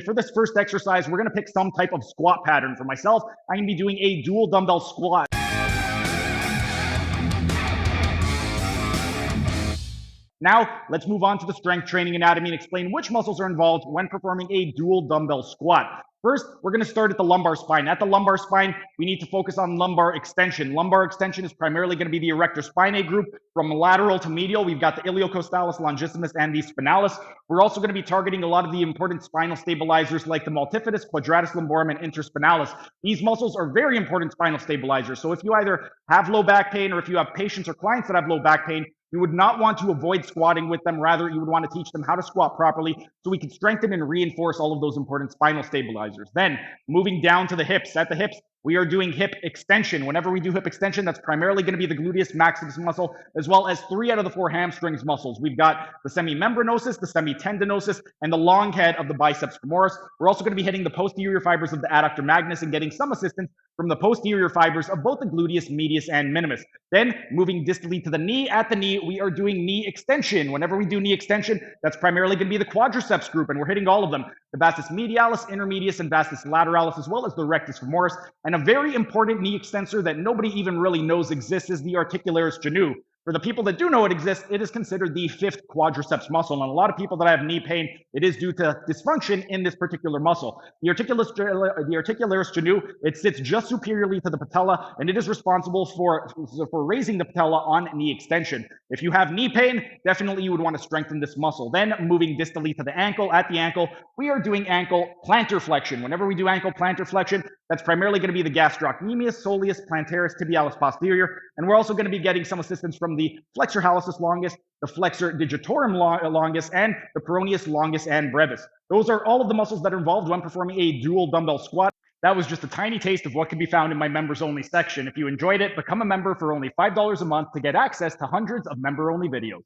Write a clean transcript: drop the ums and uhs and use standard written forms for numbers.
For this first exercise, we're going to pick some type of squat pattern. For myself, I'm going to be doing a dual dumbbell squat. Now, let's move on to the strength training anatomy and explain which muscles are involved when performing a dual dumbbell squat. First, we're going to start at the lumbar spine. At the lumbar spine, we need to focus on lumbar extension. Lumbar extension is primarily going to be the erector spinae group. From lateral to medial, we've got the iliocostalis, longissimus, and the spinalis. We're also going to be targeting a lot of the important spinal stabilizers like the multifidus, quadratus lumborum, and interspinalis. These muscles are very important spinal stabilizers. So if you either have low back pain or if you have patients or clients that have low back pain, you would not want to avoid squatting with them. Rather, you would want to teach them how to squat properly so we can strengthen and reinforce all of those important spinal stabilizers. Then, moving down to the hips. At the hips, we are doing hip extension. Whenever we do hip extension, that's primarily going to be the gluteus maximus muscle, as well as 3 out of the 4 hamstrings muscles. We've got the semimembranosus, the semitendinosus, and the long head of the biceps femoris. We're also going to be hitting the posterior fibers of the adductor magnus and getting some assistance from the posterior fibers of both the gluteus medius and minimus. Then, moving distally to the knee, at the knee, we are doing knee extension. Whenever we do knee extension, that's primarily going to be the quadriceps group, and we're hitting all of them. The vastus medialis, intermedius, and vastus lateralis, as well as the rectus femoris. And a very important knee extensor that nobody even really knows exists is the articularis genu. For the people that do know it exists, it is considered the 5th quadriceps muscle. And a lot of people that have knee pain, it is due to dysfunction in this particular muscle. The articularis genu, it sits just superiorly to the patella, and it is responsible for raising the patella on knee extension. If you have knee pain, definitely you would want to strengthen this muscle. Then moving distally to the ankle, at the ankle, we are doing ankle plantar flexion. Whenever we do ankle plantar flexion, that's primarily going to be the gastrocnemius, soleus, plantaris, tibialis posterior, and we're also going to be getting some assistance from the flexor hallucis longus, the flexor digitorum longus, and the peroneus longus and brevis. Those are all of the muscles that are involved when performing a dual dumbbell squat. That was just a tiny taste of what can be found in my members only section. If you enjoyed it, become a member for only $5 a month to get access to hundreds of member only videos.